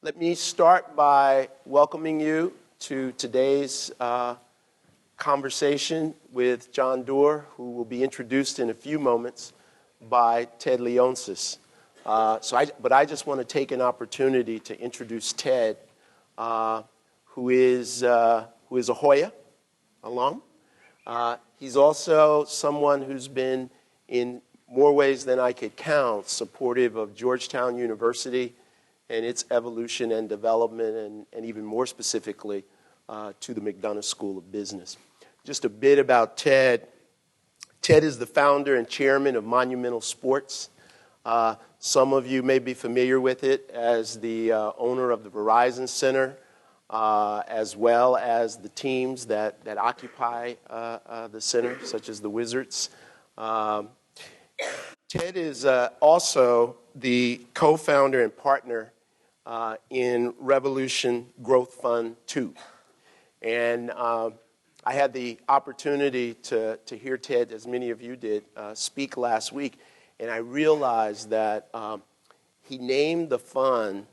Let me start by welcoming you to today's conversation with John Doerr, who will be introduced in a few moments by Ted Leonsis. But I just want to take an opportunity to introduce Ted, who is a Hoya alum. He's also someone who's been, in more ways than I could count, supportive of Georgetown University and its evolution and development, and even more specifically, to the McDonough School of Business. Just a bit about Ted. Ted is the founder and chairman of Monumental Sports. Some of you may be familiar with it as the owner of the Verizon Center, as well as the teams that occupy the center, such as the Wizards. Ted is also the co-founder and partner in Revolution Growth Fund 2. And I had the opportunity to hear Ted, as many of you did, speak last week, and I realized that he named the fund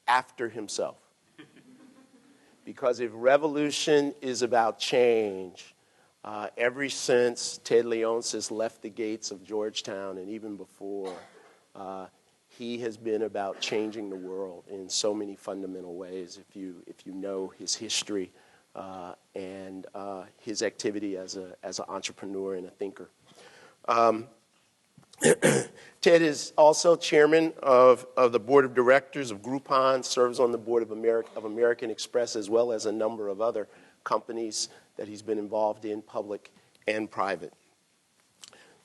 after himself. Because if revolution is about change, ever since Ted Leonsis left the gates of Georgetown and even before, he has been about changing the world in so many fundamental ways. If you know his history and his activity as an entrepreneur and a thinker. Ted is also chairman of the board of directors of Groupon, serves on the board of American Express, as well as a number of other companies that he's been involved in, public and private.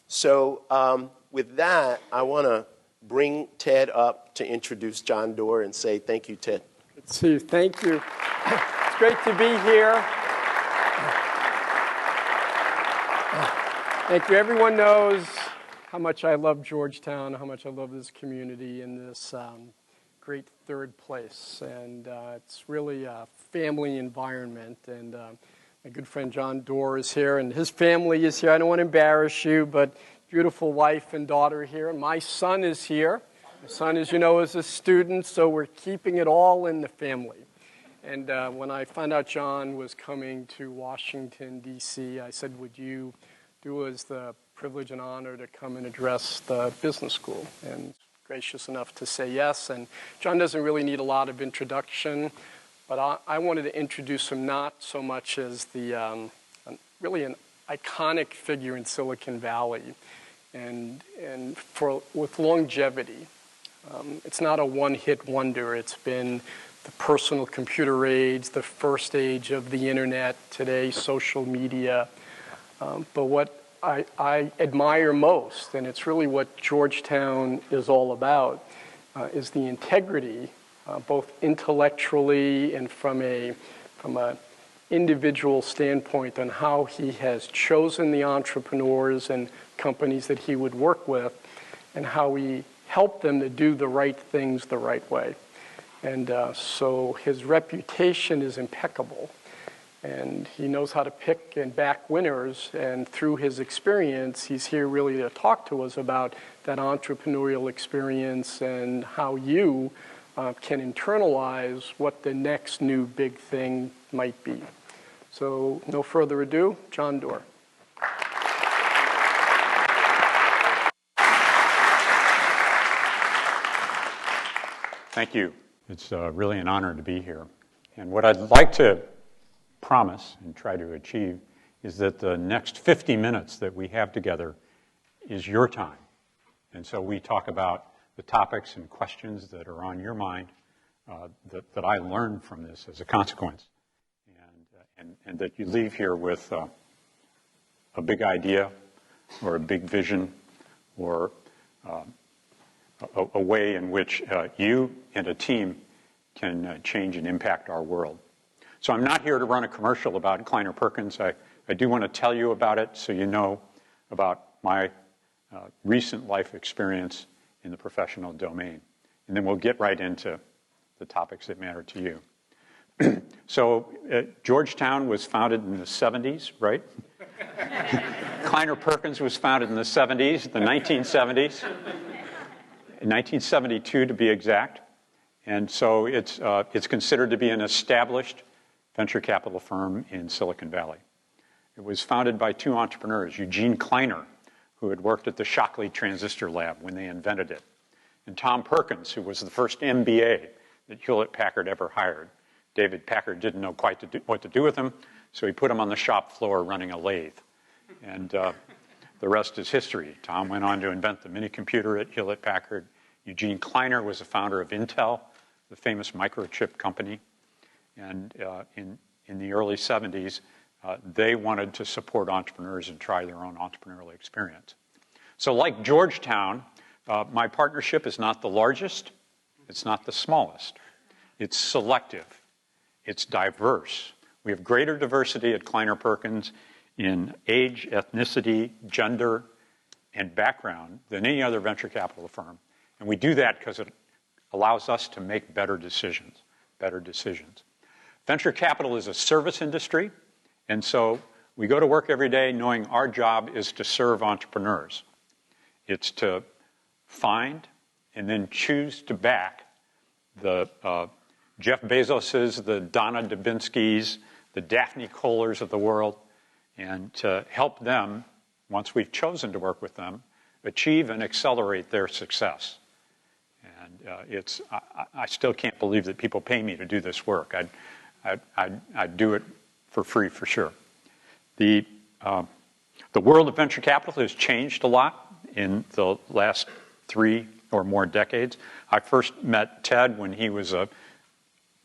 So with that, I want to bring Ted up to introduce John Doerr and say thank you, Ted. Good to see you. Thank you. It's great to be here. Thank you. Everyone knows how much I love Georgetown, how much I love this community and this great third place. And it's really a family environment. And my good friend John Doerr is here, and his family is here. I don't want to embarrass you, but beautiful wife and daughter here. And my son is here. My son, as you know, is a student, so we're keeping it all in the family. And when I found out John was coming to Washington, D.C., I said, would you do us the privilege and honor to come and address the business school? And gracious enough to say yes. And John doesn't really need a lot of introduction, but I wanted to introduce him not so much as the really an iconic figure in Silicon Valley, and with longevity. It's not a one-hit wonder. It's been the personal computer age, the first age of the internet, today social media. But what I admire most, and it's really what Georgetown is all about, is the integrity, both intellectually and from a individual standpoint, on how he has chosen the entrepreneurs and companies that he would work with, and how he helped them to do the right things the right way. And so his reputation is impeccable. And he knows how to pick and back winners, and through his experience, he's here really to talk to us about that entrepreneurial experience and how you can internalize what the next new big thing might be. So no further ado, John Doerr. Thank you. It's really an honor to be here. And what I'd like to promise and try to achieve is that the next 50 minutes that we have together is your time. And so we talk about the topics and questions that are on your mind that I learned from this as a consequence. And that you leave here with a big idea or a big vision or a way in which you and a team can change and impact our world. So I'm not here to run a commercial about Kleiner Perkins. I do want to tell you about it so you know about my recent life experience in the professional domain. And then we'll get right into the topics that matter to you. So Georgetown was founded in the 70s, right? Kleiner Perkins was founded in the 70s, the 1970s. In 1972 to be exact. And so it's considered to be an established venture capital firm in Silicon Valley. It was founded by two entrepreneurs, Eugene Kleiner, who had worked at the Shockley transistor lab when they invented it, and Tom Perkins, who was the first MBA that Hewlett-Packard ever hired. David Packard didn't know quite what to do with him, so he put him on the shop floor running a lathe. And the rest is history. Tom went on to invent the mini computer at Hewlett-Packard. Eugene Kleiner was the founder of Intel, the famous microchip company. And in the early 70s, they wanted to support entrepreneurs and try their own entrepreneurial experience. So like Georgetown, my partnership is not the largest, it's not the smallest. It's selective, it's diverse. We have greater diversity at Kleiner Perkins in age, ethnicity, gender, and background than any other venture capital firm. And we do that because it allows us to make better decisions. Venture capital is a service industry, and so we go to work every day knowing our job is to serve entrepreneurs. It's to find and then choose to back the Jeff Bezoses, the Donna Dubinskys, the Daphne Kohlers of the world, and to help them, once we've chosen to work with them, achieve and accelerate their success. And I still can't believe that people pay me to do this work. I'd do it for free for sure. The world of venture capital has changed a lot in the last 3 or more decades. I first met Ted when he was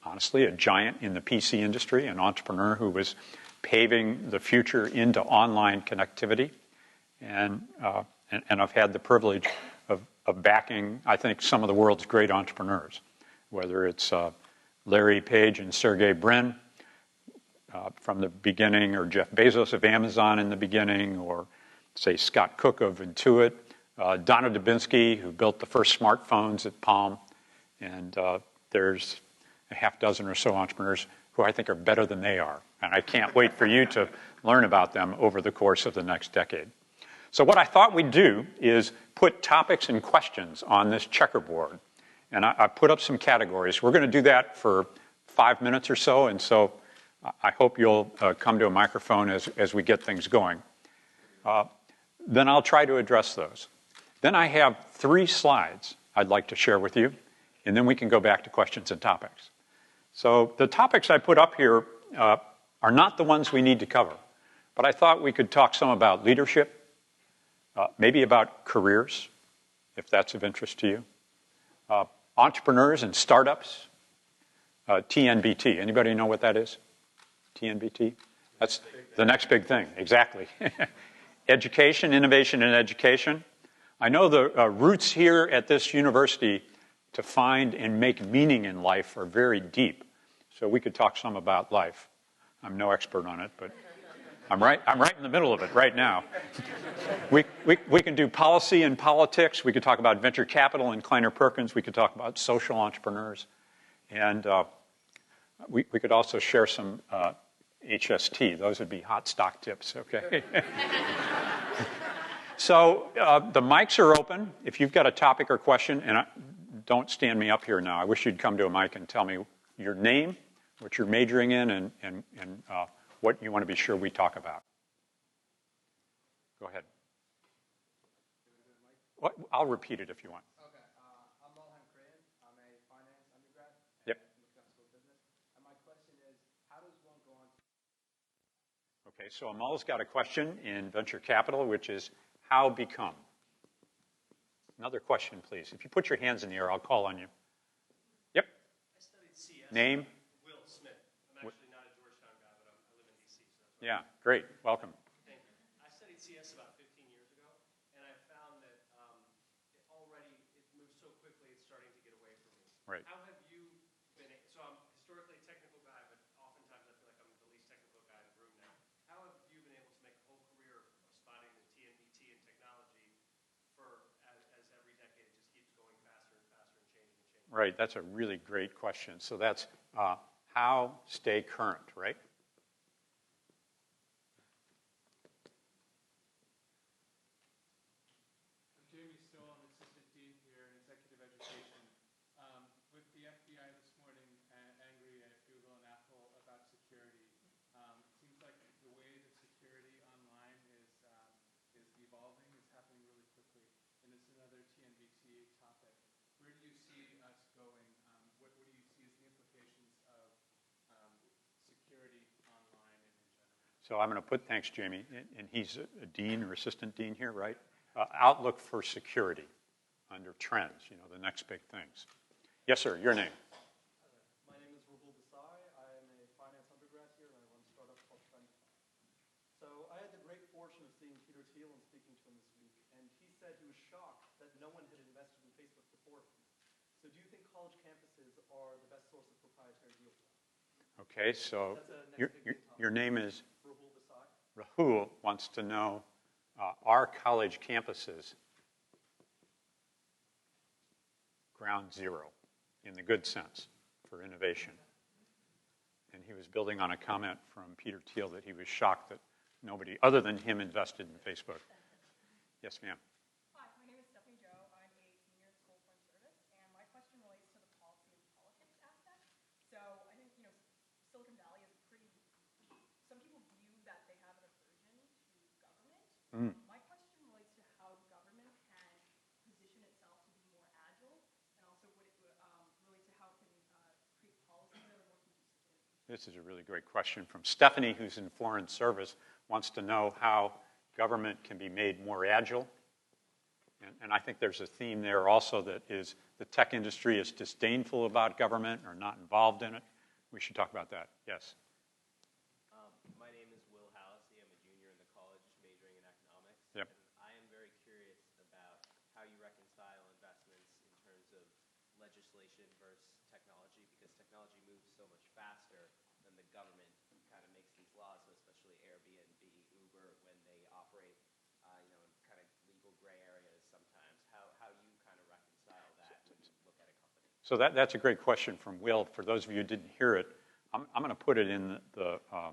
honestly a giant in the PC industry, an entrepreneur who was paving the future into online connectivity. And I've had the privilege of backing, I think, some of the world's great entrepreneurs, whether it's Larry Page and Sergey Brin from the beginning, or Jeff Bezos of Amazon in the beginning, or, say, Scott Cook of Intuit, Donna Dubinsky, who built the first smartphones at Palm, and there's a half dozen or so entrepreneurs who I think are better than they are. And I can't wait for you to learn about them over the course of the next decade. So what I thought we'd do is put topics and questions on this checkerboard. And I put up some categories. We're going to do that for 5 minutes or so, and so I hope you'll come to a microphone as we get things going. Then I'll try to address those. Then I have 3 slides I'd like to share with you, and then we can go back to questions and topics. So the topics I put up here are not the ones we need to cover, but I thought we could talk some about leadership, maybe about careers, if that's of interest to you, entrepreneurs and startups, TNBT. Anybody know what that is? TNBT? That's the next big thing, exactly. Education, innovation, and education. I know the roots here at this university to find and make meaning in life are very deep. So we could talk some about life. I'm no expert on it, but I'm right in the middle of it right now. We can do policy and politics. We could talk about venture capital and Kleiner Perkins. We could talk about social entrepreneurs. And we could also share some HST. Those would be hot stock tips, okay? So the mics are open. If you've got a topic or question, and don't stand me up here now. I wish you'd come to a mic and tell me your name, what you're majoring in, and what you want to be sure we talk about. Go ahead. I'll repeat it if you want. Okay. I'm Lohrfink. I'm a finance undergrad. Yep. School of Business. And my question is, how does one go on? Okay, so Amal's got a question in venture capital, which is how become? Another question, please. If you put your hands in the air, I'll call on you. Yep. I studied CS. Name? Will Smith. I'm actually not a Georgetown guy, but I live in D.C. So Yeah, great. Welcome. thank you. I studied CS about 15 years ago, and I found that it moves so quickly, it's starting to get away from me. Right. How have you been? So I'm historically a technical guy, but oftentimes I feel like I'm the least technical guy in the room now. How have you been able to make a whole career of spotting the TNBT and technology as every decade it just keeps going faster and faster and changing? Right, that's a really great question. So that's how stay current, right? I'm Jamie Stoll. I'm assistant dean here in executive education. With the FBI another TNVT topic. Where do you see us going? What do you see as the implications of security online and in general? So I'm going to put, thanks, Jamie, and he's a dean or assistant dean here, right? Outlook for security under trends, the next big things. Yes, sir, your name. My name is Rahul Desai. I am a finance undergrad here, and I run a startup called Kleiner Perkins. So I had the great fortune of seeing Peter Thiel and speaking to him this week, and he said he was shocked that no one had invested in Facebook before him. So do you think college campuses are the best source of proprietary deal flow? Okay, so your name is? Rahul Desai. Rahul wants to know, are college campuses ground zero in the good sense for innovation? And he was building on a comment from Peter Thiel that he was shocked that nobody other than him invested in Facebook. Yes, ma'am. Hi, my name is Stephanie Joe. I'm a senior at School of Foreign Service, and my question relates to the policy and politics aspect. So I think, Silicon Valley is some people view that they have an aversion to government. My question relates to how government can position itself to be more agile, and also relate to how it can create policies that are more conducive to innovation. This is a really great question from Stephanie, who's in Foreign Service, wants to know how government can be made more agile. And I think there's a theme there also that is the tech industry is disdainful about government or not involved in it. We should talk about that. Yes. My name is Will Hallisey. I'm a junior in the college majoring in economics. Yep. And I am very curious about how you reconcile investments in terms of legislation versus technology, because technology moves so much faster than the government kind of makes these laws, so especially Airbnb, Uber, when they operate in kind of legal gray areas sometimes. How you kind of reconcile that when you look at a company? So that's a great question from Will. For those of you who didn't hear it, I'm going to put it in I'm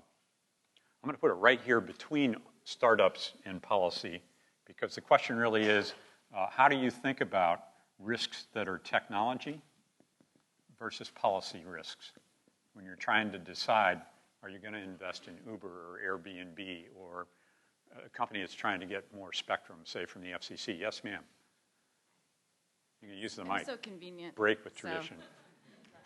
going to put it right here between startups and policy, because the question really is, how do you think about risks that are technology versus policy risks when you're trying to decide, are you going to invest in Uber or Airbnb or a company that's trying to get more spectrum, say, from the FCC? Yes, ma'am. You can use the mic. So convenient. Break with tradition.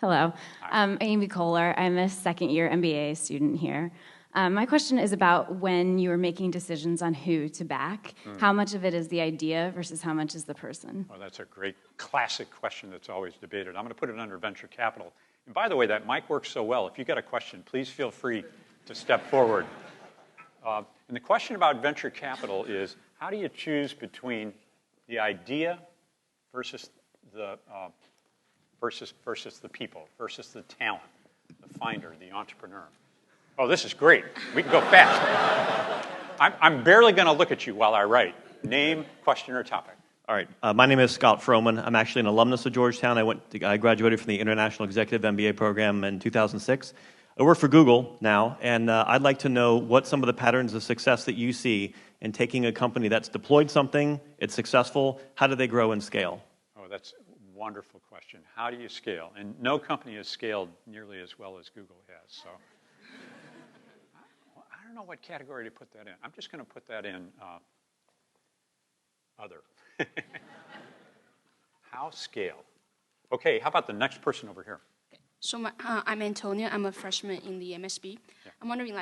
Hello. I'm Amy Kohler. I'm a second-year MBA student here. My question is about when you are making decisions on who to back, how much of it is the idea versus how much is the person? Well, that's a great classic question that's always debated. I'm going to put it under venture capital. And by the way, that mic works so well. If you got a question, please feel free to step forward. And the question about venture capital is, how do you choose between the idea versus the people, versus the talent, the finder, the entrepreneur? Oh, this is great. We can go fast. I'm barely going to look at you while I write. Name, question, or topic. All right. My name is Scott Froman. I'm actually an alumnus of Georgetown. I graduated from the International Executive MBA program in 2006. I work for Google now, and I'd like to know what some of the patterns of success that you see in taking a company that's deployed something, it's successful, how do they grow and scale? Oh, that's a wonderful question. How do you scale? And no company has scaled nearly as well as Google has. So I don't know what category to put that in. I'm just going to put that in other. How scale? Okay, how about the next person over here? So I'm Antonia. I'm a freshman in the MSB. Yeah. I'm wondering,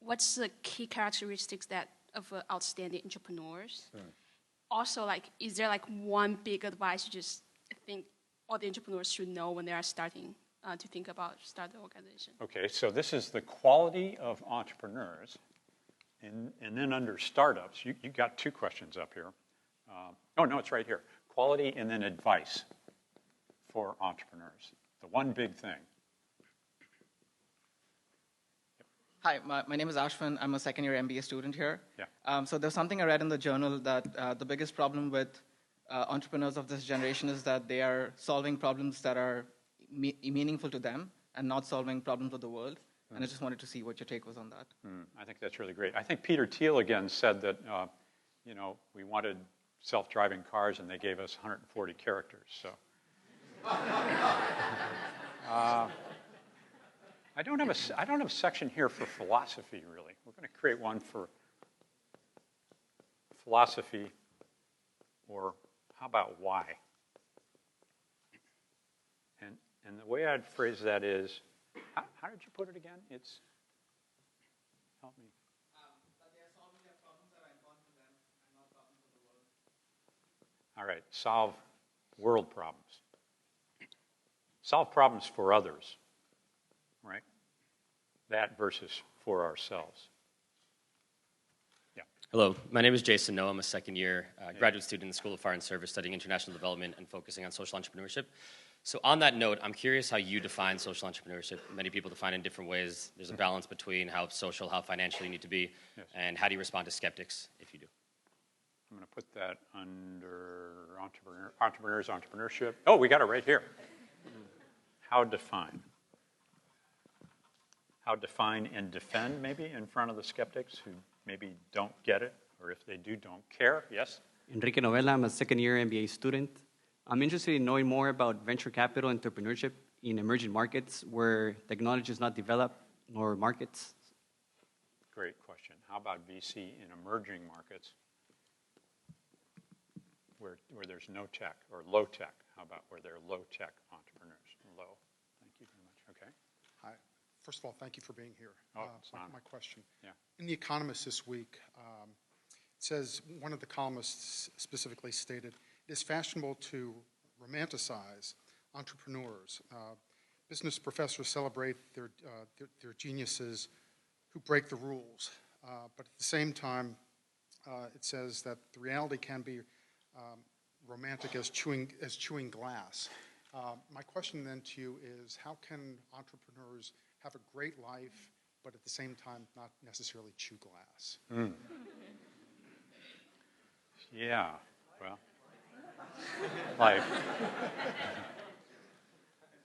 what's the key characteristics of outstanding entrepreneurs? Also, is there one big advice you just think all the entrepreneurs should know when they are starting to think about start the organization? Okay, so this is the quality of entrepreneurs, and then under startups, you got two questions up here. Oh no, it's right here. Quality and then advice for entrepreneurs. The one big thing. Hi, my name is Ashwin. I'm a second-year MBA student here. Yeah. So there's something I read in the journal that the biggest problem with entrepreneurs of this generation is that they are solving problems that are meaningful to them and not solving problems of the world. And I just wanted to see what your take was on that. I think that's really great. I think Peter Thiel again said that, we wanted self-driving cars and they gave us 140 characters. So. I don't have a section here for philosophy, really. We're going to create one for philosophy or how about why? And the way I'd phrase that is, how did you put it again? It's, help me. That they are solving their problems that are important to them and not problems of the world. All right, solve world problems. Solve problems for others, right? That versus for ourselves. Yeah. Hello, my name is Jason Noah. I'm a second-year graduate student in the School of Foreign Service studying international development and focusing on social entrepreneurship. So on that note, I'm curious how you define social entrepreneurship. Many people define it in different ways. There's a balance between how social, how financial you need to be, Yes. and how do you respond to skeptics if you do? I'm going to put that under entrepreneurs, entrepreneurship. Oh, we got it right here. How define? How define and defend, maybe, in front of the skeptics who maybe don't get it, or if they do, don't care. Yes? Enrique Novella, I'm a second-year MBA student. I'm interested in knowing more about venture capital entrepreneurship in emerging markets where technology is not developed nor markets. Great question. How about VC in emerging markets where there's no tech or low tech? How about where there are low tech entrepreneurs? Low. Thank you very much. Okay. Hi. First of all, thank you for being here. My question. Yeah. In The Economist this week, it says, one of the columnists specifically stated, it is fashionable to romanticize entrepreneurs. Business professors celebrate their geniuses who break the rules. But at the same time, it says that the reality can be romantic as chewing glass. My question then to you is, how can entrepreneurs have a great life, but at the same time not necessarily chew glass? Yeah, well,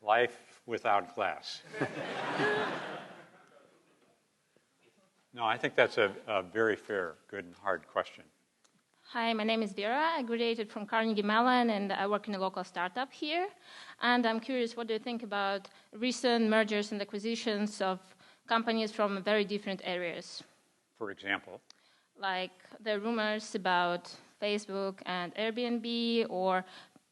life without glass. No, I think that's a very fair, good, and hard question. Hi, my name is Vera. I graduated from Carnegie Mellon, and I work in a local startup here. And I'm curious, what do you think about recent mergers and acquisitions of companies from very different areas? For example? Like the rumors about Facebook and Airbnb, or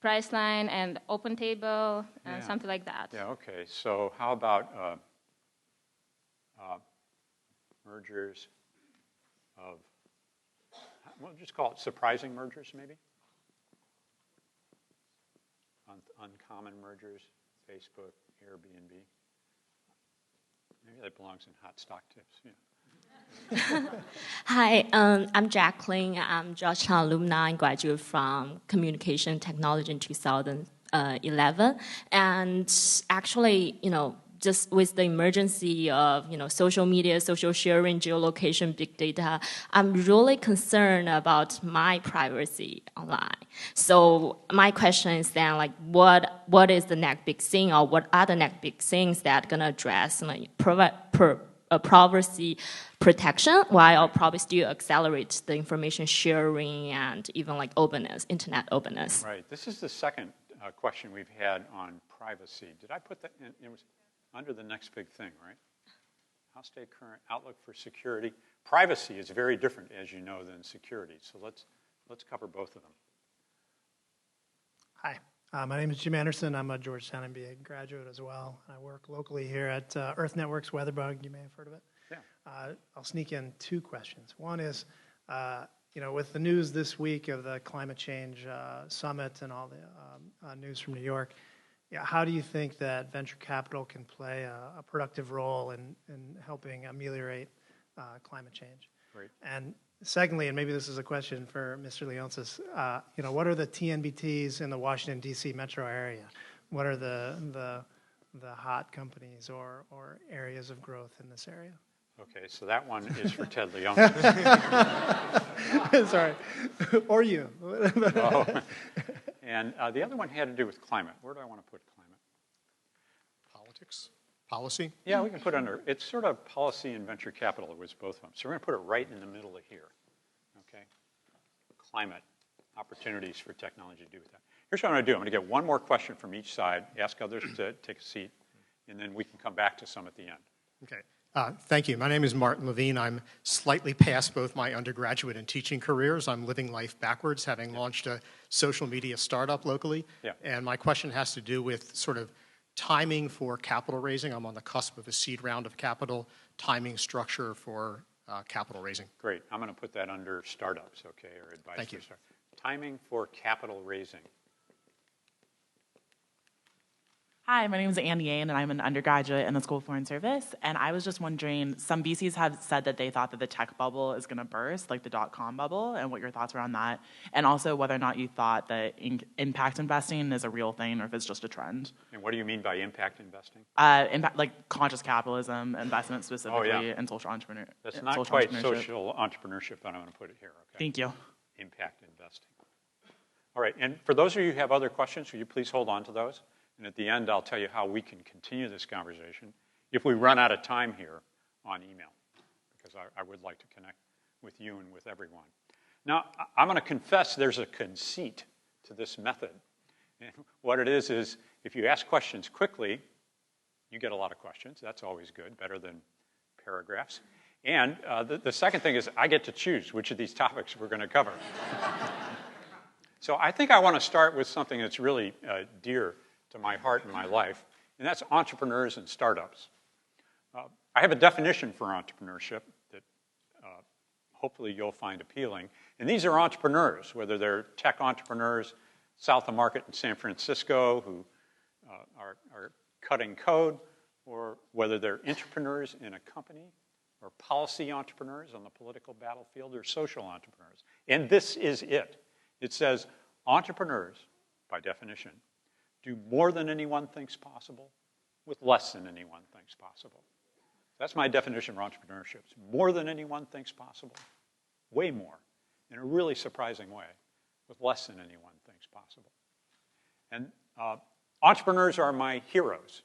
Priceline and OpenTable, and something like that. Yeah, okay. So how about mergers of, we'll just call it surprising mergers, maybe? Uncommon mergers, Facebook, Airbnb. Maybe that belongs in hot stock tips. Yeah. Hi, I'm Jacqueline. I'm Georgetown alumni and graduate from Communication Technology in 2011. And actually, just with the emergency of social media, social sharing, geolocation, big data, I'm really concerned about my privacy online. So my question is then, what is the next big thing, or what are the next big things that are gonna address privacy protection while probably still accelerate the information sharing and even openness, internet openness? Right. This is the second question we've had on privacy. Did I put that in? It was under the next big thing, right? How stay current, outlook for security. Privacy is very different, as you know, than security. So let's cover both of them. Hi, my name is Jim Anderson. I'm a Georgetown MBA graduate as well. I work locally here at Earth Networks Weatherbug. You may have heard of it. Yeah. I'll sneak in two questions. One is, with the news this week of the climate change summit and all the news from New York, how do you think that venture capital can play a productive role in helping ameliorate climate change? Great. And secondly, and maybe this is a question for Mr. Leonsis, what are the TNBTs in the Washington, D.C. metro area? What are the hot companies or areas of growth in this area? Okay, so that one is for Ted Leonsis. Sorry. Or you. Oh. And the other one had to do with climate. Where do I want to put climate? Politics? Policy? Yeah, we can put under, it's sort of policy and venture capital. It was both of them. So we're going to put it right in the middle of here. Okay? Climate, opportunities for technology to do with that. Here's what I'm going to do. I'm going to get one more question from each side, ask others to take a seat, and then we can come back to some at the end. Okay. Thank you. My name is Martin Levine. I'm slightly past both my undergraduate and teaching careers. I'm living life backwards, having launched a social media startup locally. Yeah. And my question has to do with sort of timing for capital raising. I'm on the cusp of a seed round of capital, timing structure for capital raising. Great. I'm going to put that under startups, okay, or advice. Thank you. Timing for capital raising. Hi, my name is Annie Ain, and I'm an undergraduate in the School of Foreign Service. And I was just wondering, some VCs have said that they thought that the tech bubble is going to burst, like the dot-com bubble, and what your thoughts were on that. And also whether or not you thought that impact investing is a real thing or if it's just a trend. And what do you mean by impact investing? Impact, like conscious capitalism, investment specifically, and social entrepreneurship. That's not quite social entrepreneurship, but I'm going to put it here, okay? Thank you. Impact investing. All right, and for those of you who have other questions, will you please hold on to those? And at the end, I'll tell you how we can continue this conversation if we run out of time here on email, because I would like to connect with you and with everyone. Now, I'm going to confess there's a conceit to this method. And what it is if you ask questions quickly, you get a lot of questions. That's always good, better than paragraphs. And the second thing is I get to choose which of these topics we're going to cover. So I think I want to start with something that's really dear to my heart and my life, and that's entrepreneurs and startups. I have a definition for entrepreneurship that hopefully you'll find appealing. And these are entrepreneurs, whether they're tech entrepreneurs south of Market in San Francisco who are cutting code, or whether they're entrepreneurs in a company, or policy entrepreneurs on the political battlefield, or social entrepreneurs. And this is it. It says entrepreneurs, by definition, do more than anyone thinks possible with less than anyone thinks possible. That's my definition for entrepreneurship. It's more than anyone thinks possible, way more, in a really surprising way, with less than anyone thinks possible. And entrepreneurs are my heroes.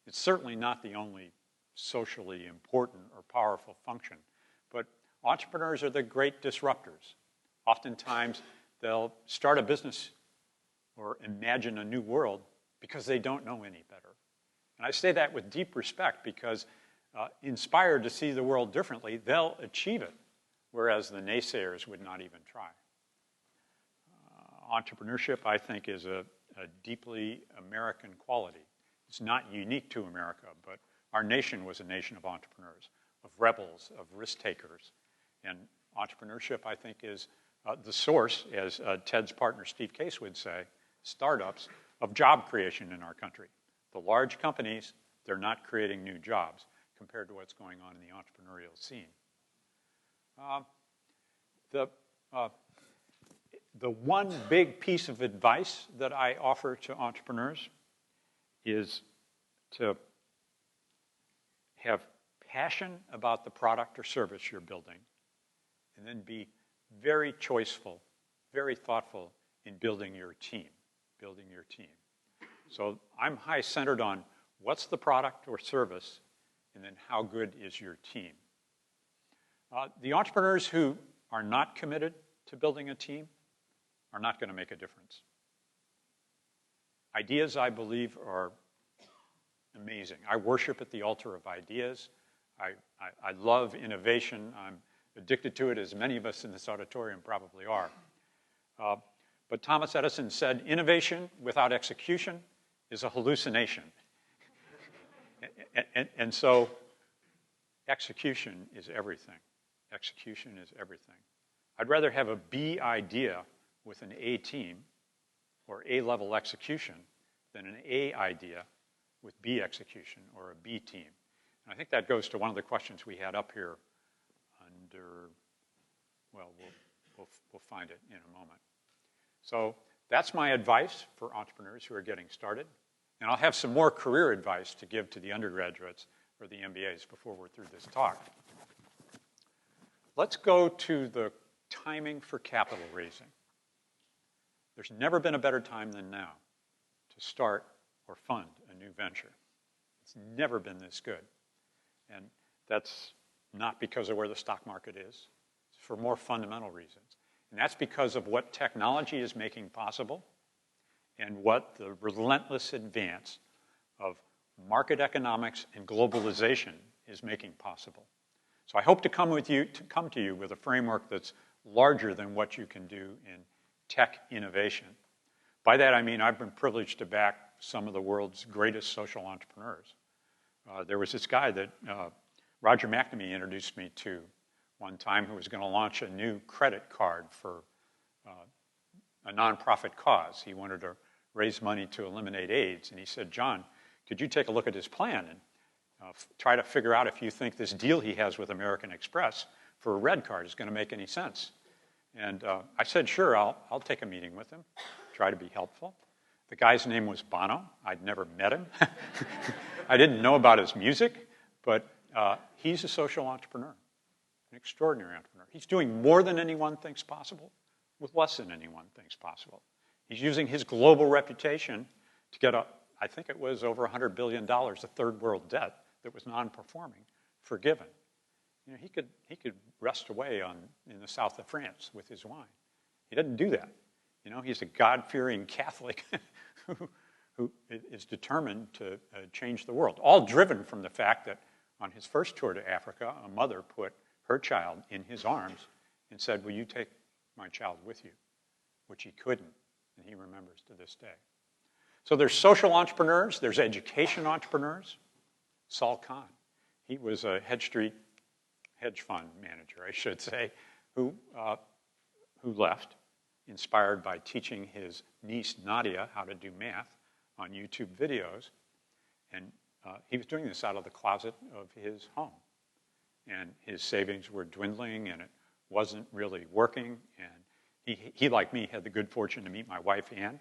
It's certainly not the only socially important or powerful function, but entrepreneurs are the great disruptors. Oftentimes, they'll start a business or imagine a new world because they don't know any better. And I say that with deep respect because inspired to see the world differently, they'll achieve it, whereas the naysayers would not even try. Entrepreneurship, I think, is a deeply American quality. It's not unique to America, but our nation was a nation of entrepreneurs, of rebels, of risk takers. And entrepreneurship, I think, is the source, as Ted's partner Steve Case would say, startups, of job creation in our country. The large companies, they're not creating new jobs compared to what's going on in the entrepreneurial scene. The one big piece of advice that I offer to entrepreneurs is to have passion about the product or service you're building, and then be very choiceful, very thoughtful in building your team. So I'm high-centered on what's the product or service, and then how good is your team. The entrepreneurs who are not committed to building a team are not going to make a difference. Ideas, I believe, are amazing. I worship at the altar of ideas. I love innovation. I'm addicted to it, as many of us in this auditorium probably are. But Thomas Edison said, innovation without execution is a hallucination. And so execution is everything. Execution is everything. I'd rather have a B idea with an A team or A-level execution than an A idea with B execution or a B team. And I think that goes to one of the questions we had up here under, well, we'll find it in a moment. So that's my advice for entrepreneurs who are getting started. And I'll have some more career advice to give to the undergraduates or the MBAs before we're through this talk. Let's go to the timing for capital raising. There's never been a better time than now to start or fund a new venture. It's never been this good. And that's not because of where the stock market is. It's for more fundamental reasons. And that's because of what technology is making possible and what the relentless advance of market economics and globalization is making possible. So I hope to come to you with a framework that's larger than what you can do in tech innovation. By that I mean I've been privileged to back some of the world's greatest social entrepreneurs. There was this guy that Roger McNamee introduced me to one time who was going to launch a new credit card for a nonprofit cause. He wanted to raise money to eliminate AIDS. And he said, John, could you take a look at his plan and try to figure out if you think this deal he has with American Express for a red card is going to make any sense? And I said, sure, I'll take a meeting with him, try to be helpful. The guy's name was Bono. I'd never met him. I didn't know about his music, but he's a social entrepreneur, an extraordinary entrepreneur. He's doing more than anyone thinks possible with less than anyone thinks possible. He's using his global reputation to get I think it was over $100 billion of third world debt that was non-performing forgiven. You know, he could rest away in the south of France with his wine. He doesn't do that. You know, he's a God-fearing Catholic who is determined to change the world, all driven from the fact that on his first tour to Africa, a mother put her child in his arms and said, will you take my child with you? Which he couldn't, and he remembers to this day. So there's social entrepreneurs, there's education entrepreneurs. Saul Khan, he was a hedge fund manager, I should say, who left, inspired by teaching his niece Nadia how to do math on YouTube videos. And he was doing this out of the closet of his home. And his savings were dwindling, and it wasn't really working. And he, like me, had the good fortune to meet my wife, Ann,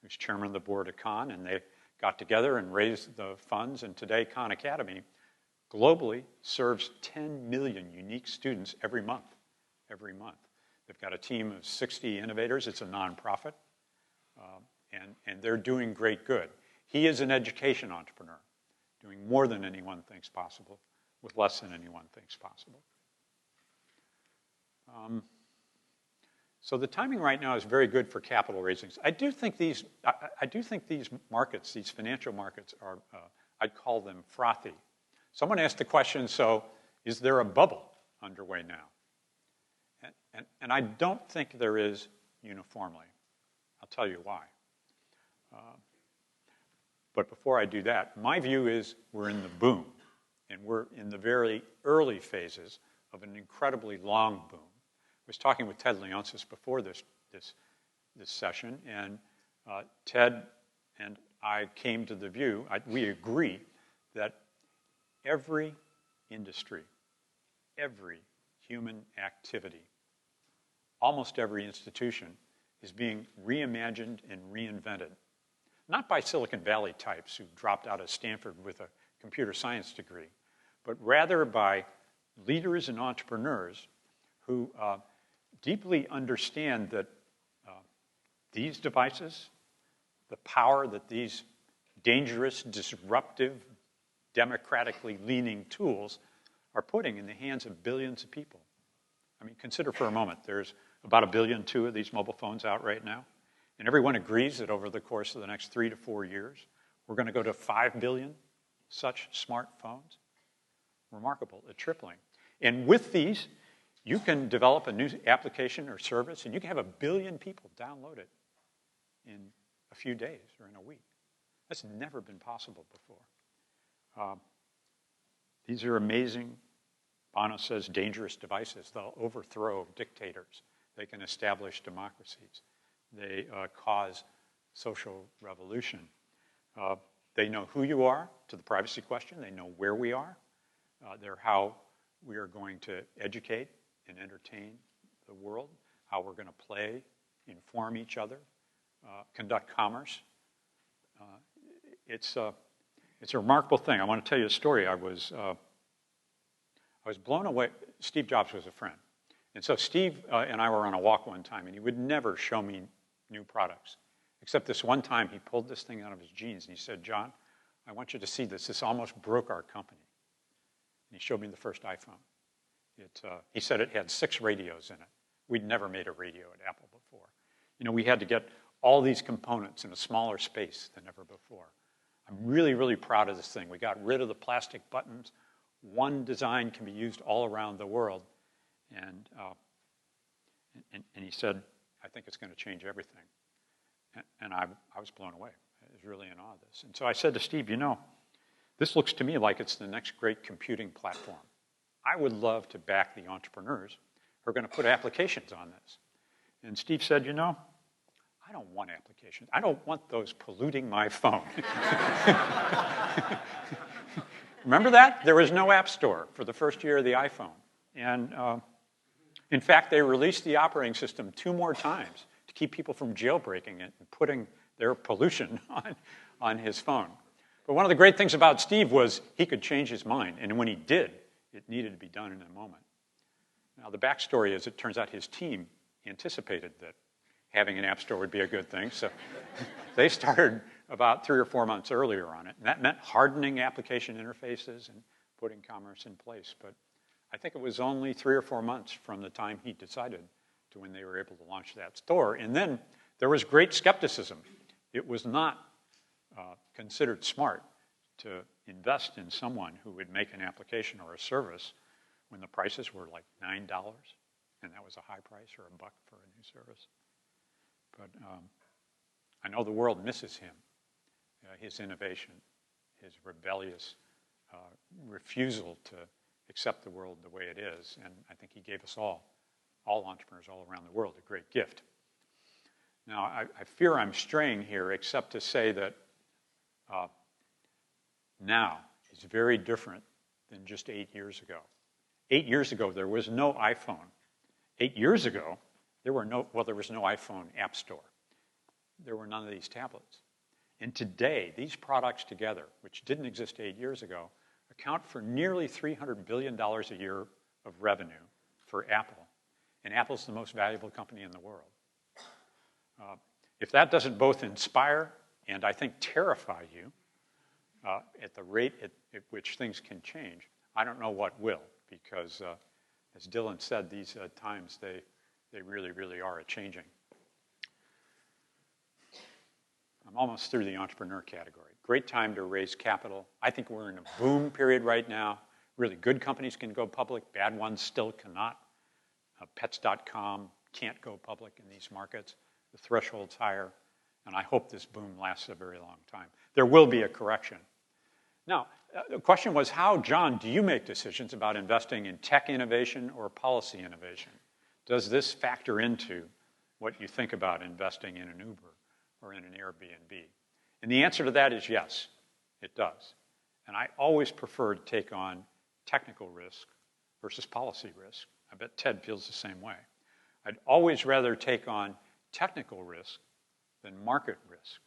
who's chairman of the board of Khan, and they got together and raised the funds. And today, Khan Academy globally serves 10 million unique students every month. Every month. They've got a team of 60 innovators. It's a nonprofit. And they're doing great good. He is an education entrepreneur, doing more than anyone thinks possible, with less than anyone thinks possible. So the timing right now is very good for capital raisings. I do think these markets, these financial markets, are I'd call them frothy. Someone asked the question, so is there a bubble underway now? And I don't think there is uniformly. I'll tell you why. But before I do that, my view is we're in the boom, and we're in the very early phases of an incredibly long boom. I was talking with Ted Leonsis before this session, and Ted and I came to the view, we agree, that every industry, every human activity, almost every institution is being reimagined and reinvented. Not by Silicon Valley types who dropped out of Stanford with a computer science degree, but rather by leaders and entrepreneurs who deeply understand that these devices, the power that these dangerous, disruptive, democratically leaning tools are putting in the hands of billions of people. I mean, consider for a moment, there's about 1.2 billion of these mobile phones out right now. And everyone agrees that over the course of the next 3 to 4 years, we're going to go to 5 billion such smartphones. Remarkable, a tripling. And with these, you can develop a new application or service, and you can have 1 billion people download it in a few days or in a week. That's never been possible before. These are amazing, Bono says, dangerous devices. They'll overthrow dictators. They can establish democracies. They cause social revolution. They know who you are, to the privacy question. They know where we are. They're how we are going to educate and entertain the world, how we're going to play, inform each other, conduct commerce. It's a remarkable thing. I want to tell you a story. I was blown away. Steve Jobs was a friend. And so Steve and I were on a walk one time, and he would never show me new products. Except this one time, he pulled this thing out of his jeans, and he said, John, I want you to see this. This almost broke our company. And he showed me the first iPhone. He said it had 6 radios in it. We'd never made a radio at Apple before. You know, we had to get all these components in a smaller space than ever before. I'm really, really proud of this thing. We got rid of the plastic buttons, one design can be used all around the world. And he said, I think it's going to change everything. And I was blown away. I was really in awe of this. And so I said to Steve, you know, this looks to me like it's the next great computing platform. I would love to back the entrepreneurs who are going to put applications on this. And Steve said, you know, I don't want applications. I don't want those polluting my phone. Remember that? There was no app store for the first year of the iPhone. And in fact, they released the operating system 2 more times to keep people from jailbreaking it and putting their pollution on his phone. But one of the great things about Steve was he could change his mind. And when he did, it needed to be done in a moment. Now, the backstory is it turns out his team anticipated that having an app store would be a good thing. So they started about 3 or 4 months earlier on it. And that meant hardening application interfaces and putting commerce in place. But I think it was only 3 or 4 months from the time he decided to when they were able to launch that store. And then there was great skepticism. It was not considered smart to invest in someone who would make an application or a service when the prices were like $9, and that was a high price, or $1 for a new service. But I know the world misses him, his innovation, his rebellious refusal to accept the world the way it is. And I think he gave us all entrepreneurs all around the world, a great gift. Now, I fear I'm straying here, except to say that now is very different than just 8 years ago. 8 years ago, there was no iPhone. 8 years ago, there was no iPhone app store. There were none of these tablets. And today, these products together, which didn't exist 8 years ago, account for nearly $300 billion a year of revenue for Apple. And Apple's the most valuable company in the world. If that doesn't both inspire and I think terrify you at the rate at which things can change, I don't know what will, because as Dylan said, these times, they really, really are a-changing. I'm almost through the entrepreneur category. Great time to raise capital. I think we're in a boom period right now. Really good companies can go public. Bad ones still cannot. Pets.com can't go public in these markets. The threshold's higher. And I hope this boom lasts a very long time. There will be a correction. Now, the question was, how, John, do you make decisions about investing in tech innovation or policy innovation? Does this factor into what you think about investing in an Uber or in an Airbnb? And the answer to that is yes, it does. And I always prefer to take on technical risk versus policy risk. I bet Ted feels the same way. I'd always rather take on technical risk than market risk.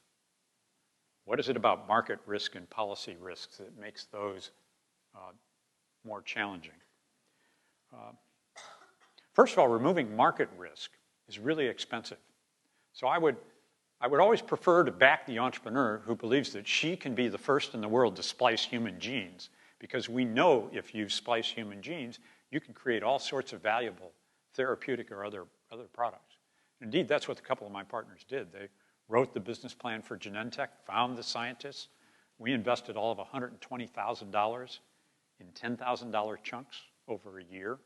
What is it about market risk and policy risks that makes those more challenging? First of all, removing market risk is really expensive. So I would always prefer to back the entrepreneur who believes that she can be the first in the world to splice human genes, because we know if you splice human genes, you can create all sorts of valuable therapeutic or other products. Indeed, that's what a couple of my partners did. They wrote the business plan for Genentech, found the scientists. We invested all of $120,000 in $10,000 chunks over a year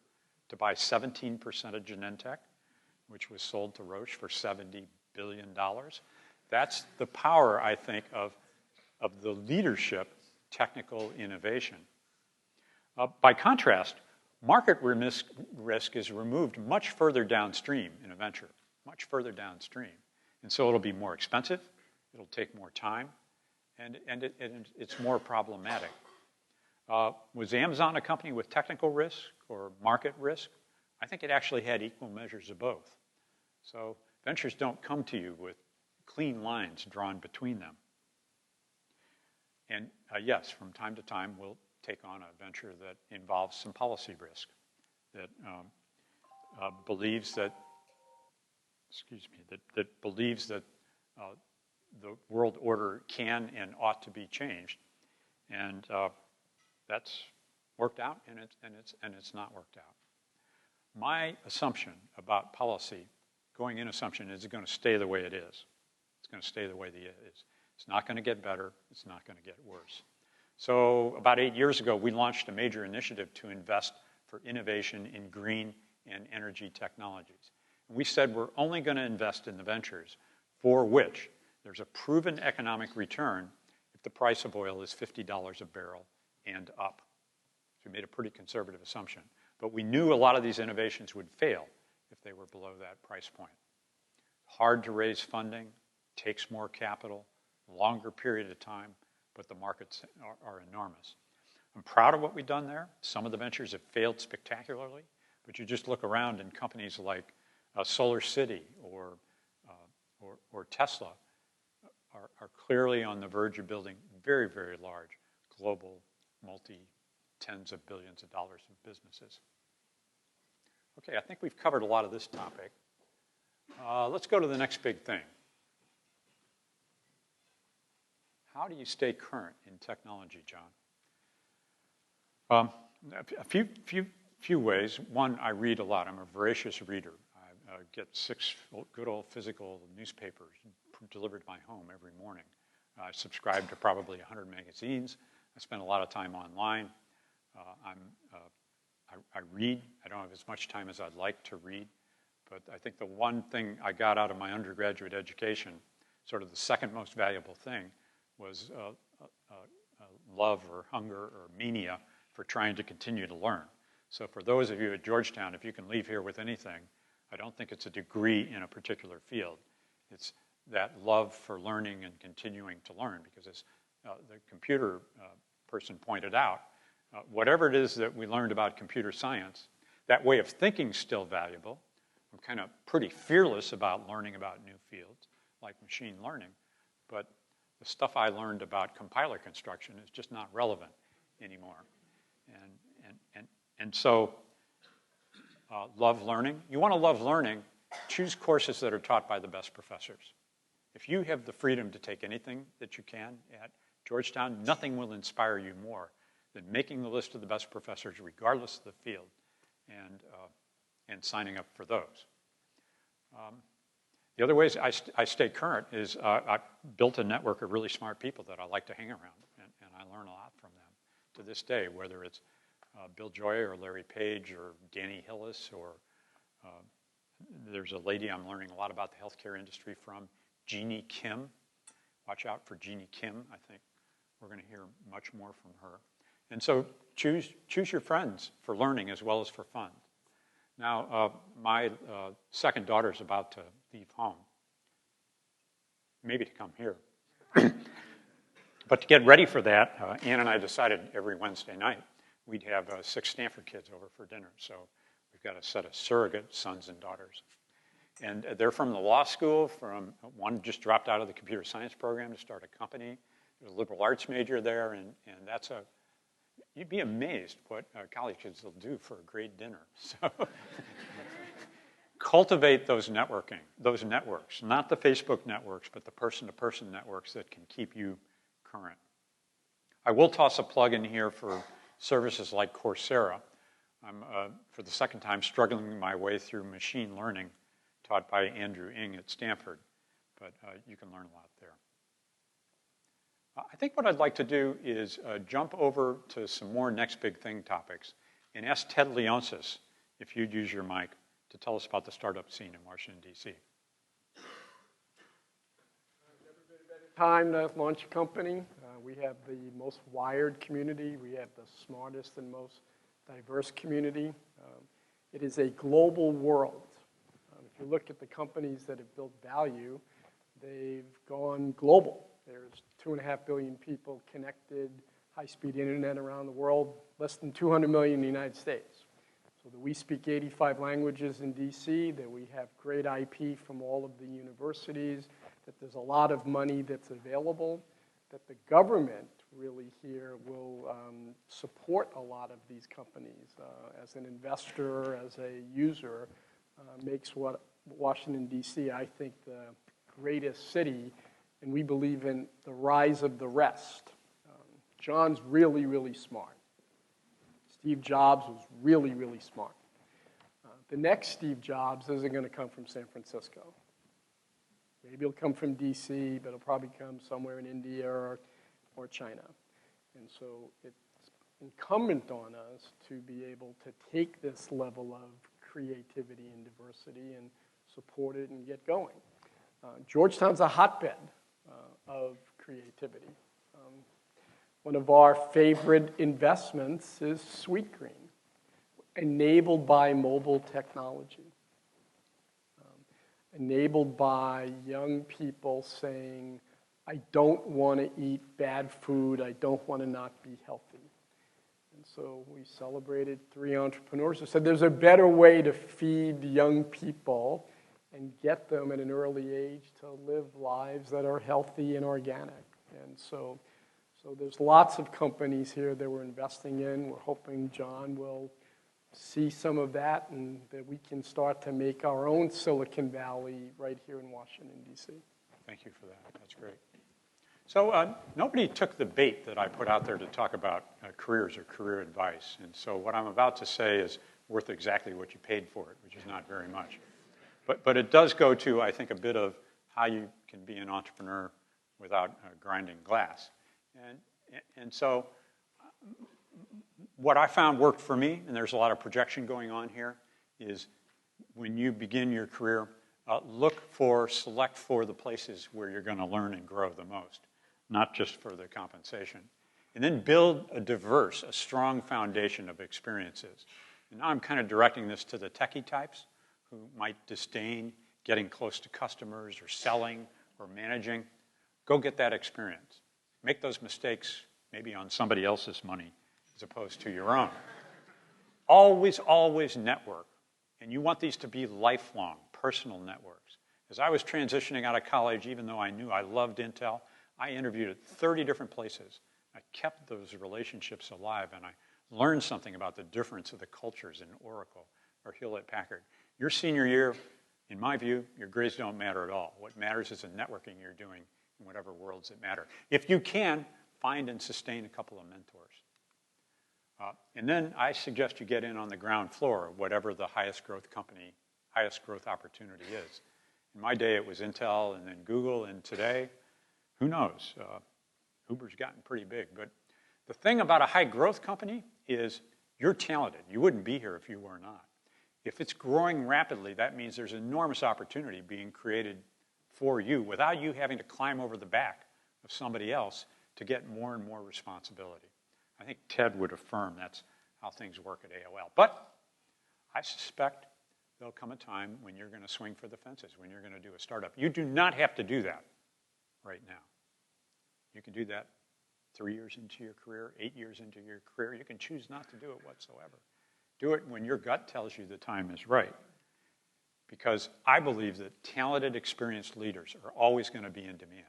to buy 17% of Genentech, which was sold to Roche for $70 billion. That's the power, I think, of the leadership technical innovation. By contrast, market risk is removed much further downstream in a venture, much further downstream. And so it'll be more expensive, it'll take more time, and it's more problematic. Was Amazon a company with technical risk or market risk? I think it actually had equal measures of both. So ventures don't come to you with clean lines drawn between them. And yes, from time to time, we'll take on a venture that involves some policy risk, that believes that, that believes that the world order can and ought to be changed, and that's worked out, and it's not worked out. My assumption about policy, going in assumption, is it's going to stay the way it is. It's going to stay the way it is. It's not going to get better. It's not going to get worse. So about 8 years ago, we launched a major initiative to invest for innovation in green and energy technologies. And we said we're only going to invest in the ventures for which there's a proven economic return if the price of oil is $50 a barrel and up. So we made a pretty conservative assumption. But we knew a lot of these innovations would fail if they were below that price point. Hard to raise funding, takes more capital, longer period of time, but the markets are enormous. I'm proud of what we've done there. Some of the ventures have failed spectacularly, but you just look around and companies like Solar City or Tesla are clearly on the verge of building very, very large global multi-tens of billions of dollars of businesses. Okay, I think we've covered a lot of this topic. Let's go to the next big thing. How do you stay current in technology, John? A few ways. One, I read a lot. I'm a voracious reader. I get 6 good old physical newspapers delivered to my home every morning. I subscribe to probably 100 magazines. I spend a lot of time online. I read. I don't have as much time as I'd like to read, but I think the one thing I got out of my undergraduate education, sort of the second most valuable thing, was love or hunger or mania for trying to continue to learn. So for those of you at Georgetown, if you can leave here with anything, I don't think it's a degree in a particular field. It's that love for learning and continuing to learn, because as the computer person pointed out, whatever it is that we learned about computer science, that way of thinking is still valuable. I'm kind of pretty fearless about learning about new fields, like machine learning, but the stuff I learned about compiler construction is just not relevant anymore. And so, love learning. You want to love learning, choose courses that are taught by the best professors. If you have the freedom to take anything that you can at Georgetown, nothing will inspire you more than making the list of the best professors, regardless of the field, and signing up for those. The other ways I stay current is I built a network of really smart people that I like to hang around, and I learn a lot from them to this day, whether it's Bill Joy or Larry Page or Danny Hillis, or there's a lady I'm learning a lot about the healthcare industry from, Jeannie Kim. Watch out for Jeannie Kim. I think we're going to hear much more from her. And so choose your friends for learning as well as for fun. Now, my second daughter is about to leave home, maybe to come here. But to get ready for that, Ann and I decided every Wednesday night we'd have 6 Stanford kids over for dinner. So we've got a set of surrogate sons and daughters. And they're from the law school. One just dropped out of the computer science program to start a company. There's a liberal arts major there, and that's you'd be amazed what college kids will do for a great dinner. So cultivate those networks, not the Facebook networks, but the person-to-person networks that can keep you current. I will toss a plug in here for services like Coursera. I'm, for the second time, struggling my way through machine learning taught by Andrew Ng at Stanford, but you can learn a lot there. I think what I'd like to do is jump over to some more next big thing topics and ask Ted Leonsis, if you'd use your mic, to tell us about the startup scene in Washington, D.C. Time to launch a company. We have the most wired community. We have the smartest and most diverse community. It is a global world. If you look at the companies that have built value, they've gone global. There's 2.5 billion people connected, high-speed internet around the world, less than 200 million in the United States. So that we speak 85 languages in DC, that we have great IP from all of the universities, that there's a lot of money that's available, that the government really here will support a lot of these companies as an investor, as a user, makes what Washington, D.C., I think, the greatest city, and we believe in the rise of the rest. John's really, really smart. Steve Jobs was really, really smart. The next Steve Jobs isn't going to come from San Francisco. Maybe he'll come from D.C., but he'll probably come somewhere in India or China. And so it's incumbent on us to be able to take this level of creativity and diversity and support it and get going. Georgetown's a hotbed of creativity. One of our favorite investments is Sweetgreen, enabled by mobile technology, enabled by young people saying, I don't want to eat bad food, I don't want to not be healthy. And so we celebrated 3 entrepreneurs who said there's a better way to feed young people and get them at an early age to live lives that are healthy and organic. And so there's lots of companies here that we're investing in. We're hoping John will see some of that and that we can start to make our own Silicon Valley right here in Washington, D.C. Thank you for that. That's great. So nobody took the bait that I put out there to talk about careers or career advice. And so what I'm about to say is worth exactly what you paid for it, which is not very much. But it does go to, I think, a bit of how you can be an entrepreneur without grinding glass. And so what I found worked for me, and there's a lot of projection going on here, is when you begin your career, select for the places where you're going to learn and grow the most, not just for the compensation. And then build a strong foundation of experiences. And now I'm kind of directing this to the techie types who might disdain getting close to customers or selling or managing. Go get that experience. Make those mistakes maybe on somebody else's money as opposed to your own. Always, always network. And you want these to be lifelong, personal networks. As I was transitioning out of college, even though I knew I loved Intel, I interviewed at 30 different places. I kept those relationships alive, and I learned something about the difference of the cultures in Oracle or Hewlett-Packard. Your senior year, in my view, your grades don't matter at all. What matters is the networking you're doing in whatever worlds that matter. If you can, find and sustain a couple of mentors. And then I suggest you get in on the ground floor of whatever the highest growth company, highest growth opportunity is. In my day, it was Intel and then Google, and today, who knows? Uber's gotten pretty big. But the thing about a high growth company is you're talented. You wouldn't be here if you were not. If it's growing rapidly, that means there's enormous opportunity being created for you without you having to climb over the back of somebody else to get more and more responsibility. I think Ted would affirm that's how things work at AOL. But I suspect there'll come a time when you're going to swing for the fences, when you're going to do a startup. You do not have to do that right now. You can do that 3 years into your career, 8 years into your career. You can choose not to do it whatsoever. Do it when your gut tells you the time is right. Because I believe that talented, experienced leaders are always going to be in demand.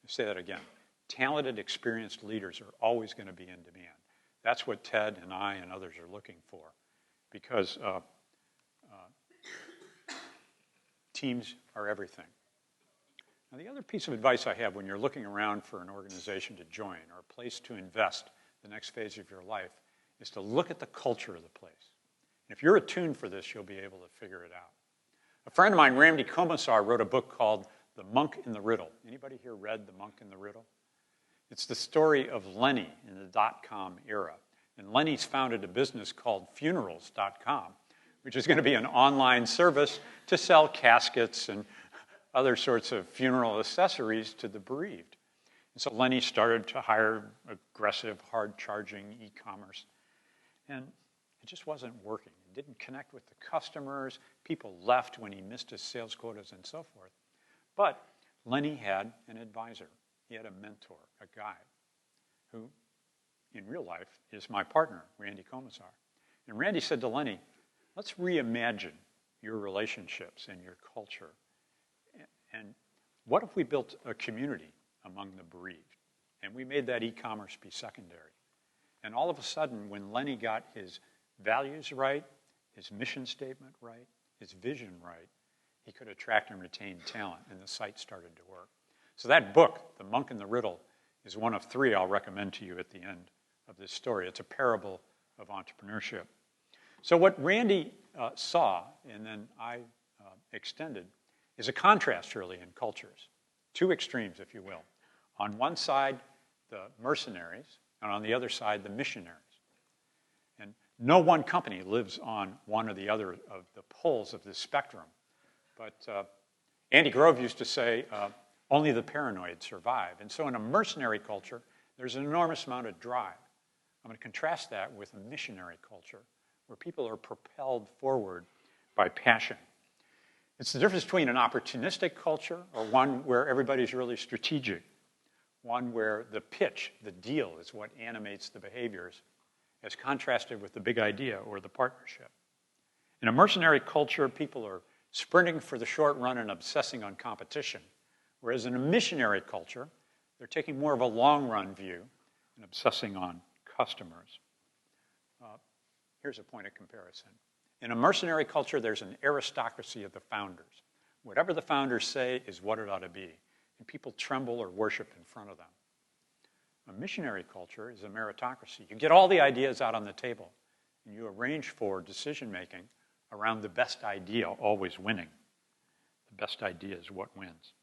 I'll say that again. Talented, experienced leaders are always going to be in demand. That's what Ted and I and others are looking for. Because teams are everything. Now, the other piece of advice I have when you're looking around for an organization to join or a place to invest the next phase of your life is to look at the culture of the place. And if you're attuned for this, you'll be able to figure it out. A friend of mine, Randy Komisar, wrote a book called The Monk in the Riddle. Anybody here read The Monk in the Riddle? It's the story of Lenny in the dot-com era. And Lenny's founded a business called funerals.com, which is going to be an online service to sell caskets and other sorts of funeral accessories to the bereaved. And so Lenny started to hire aggressive, hard-charging e-commerce. And it just wasn't working. It didn't connect with the customers. People left when he missed his sales quotas and so forth. But Lenny had an advisor. He had a mentor, a guide, who in real life is my partner, Randy Komisar. And Randy said to Lenny, let's reimagine your relationships and your culture. And what if we built a community among the bereaved? And we made that e-commerce be secondary. And all of a sudden, when Lenny got his values right, his mission statement right, his vision right, he could attract and retain talent, and the site started to work. So that book, The Monk in the Riddle, is one of 3 I'll recommend to you at the end of this story. It's a parable of entrepreneurship. So what Randy saw, and then I extended, is a contrast really in cultures. 2 extremes, if you will. On one side, the mercenaries, and on the other side, the missionaries. And no one company lives on one or the other of the poles of this spectrum. But Andy Grove used to say, only the paranoid survive. And so in a mercenary culture, there's an enormous amount of drive. I'm going to contrast that with a missionary culture, where people are propelled forward by passion. It's the difference between an opportunistic culture or one where everybody's really strategic, one where the pitch, the deal, is what animates the behaviors, as contrasted with the big idea or the partnership. In a mercenary culture, people are sprinting for the short run and obsessing on competition, whereas in a missionary culture, they're taking more of a long-run view and obsessing on customers. Here's a point of comparison. In a mercenary culture, there's an aristocracy of the founders. Whatever the founders say is what it ought to be, and people tremble or worship in front of them. A missionary culture is a meritocracy. You get all the ideas out on the table, and you arrange for decision-making around the best idea, always winning. The best idea is what wins.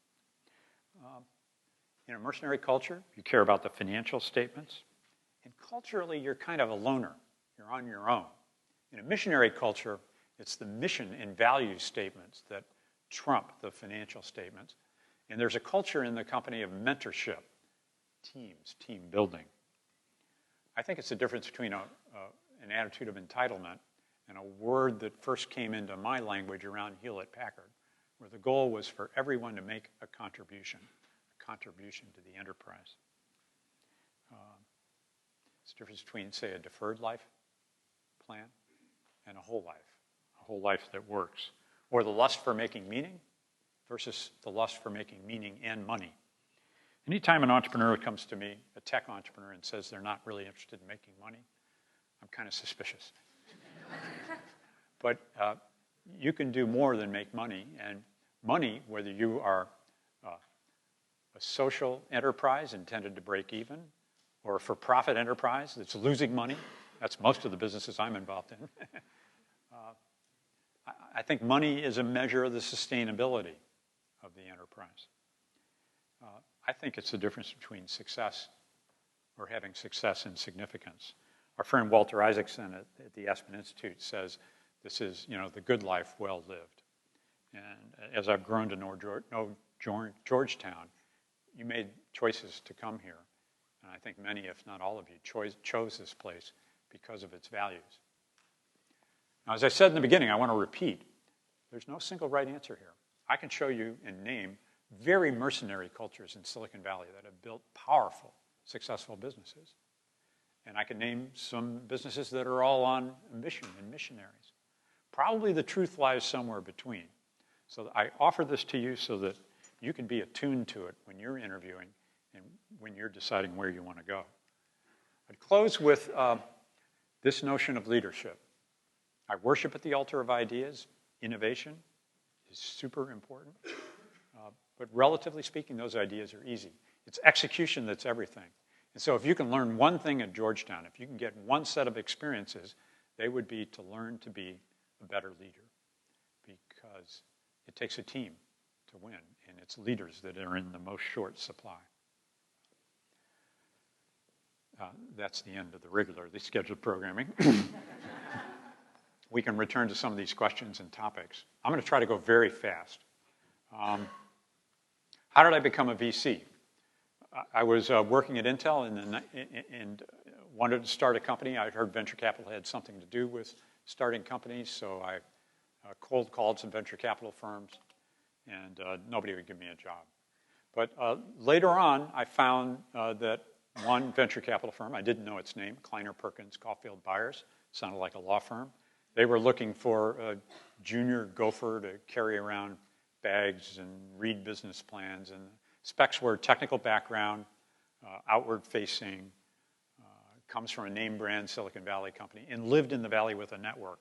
In a mercenary culture, you care about the financial statements, and culturally, you're kind of a loner. You're on your own. In a missionary culture, it's the mission and value statements that trump the financial statements. And there's a culture in the company of mentorship, teams, team building. I think it's the difference between an attitude of entitlement and a word that first came into my language around Hewlett-Packard, where the goal was for everyone to make a contribution to the enterprise. It's the difference between, say, a deferred life plan and a whole life that works. Or the lust for making meaning versus the lust for making meaning and money. Anytime an entrepreneur comes to me, a tech entrepreneur, and says they're not really interested in making money, I'm kind of suspicious. But you can do more than make money, and money, whether you are a social enterprise intended to break even, or a for-profit enterprise that's losing money, that's most of the businesses I'm involved in. I think money is a measure of the sustainability of the enterprise. I think it's the difference between success or having success and significance. Our friend Walter Isaacson at the Aspen Institute says this is, the good life well lived. And as I've grown to know Georgetown, you made choices to come here. And I think many, if not all of you, chose this place because of its values. Now, as I said in the beginning, I want to repeat, there's no single right answer here. I can show you and name very mercenary cultures in Silicon Valley that have built powerful, successful businesses. And I can name some businesses that are all on a mission and missionaries. Probably the truth lies somewhere between. So I offer this to you so that you can be attuned to it when you're interviewing and when you're deciding where you want to go. I'd close with this notion of leadership. I worship at the altar of ideas. Innovation is super important. But relatively speaking, those ideas are easy. It's execution that's everything. And so if you can learn one thing at Georgetown, if you can get one set of experiences, they would be to learn to be a better leader. Because it takes a team to win, and it's leaders that are in the most short supply. That's the end of the regularly scheduled programming. We can return to some of these questions and topics. I'm going to try to go very fast. How did I become a VC? I was working at Intel and wanted to start a company. I'd heard venture capital had something to do with starting companies, so I cold called some venture capital firms, and nobody would give me a job. But later on, I found that one venture capital firm, I didn't know its name, Kleiner Perkins, Caulfield Byers, sounded like a law firm. They were looking for a junior gopher to carry around bags and read business plans, and specs were technical background, outward-facing, comes from a name brand Silicon Valley company, and lived in the Valley with a network,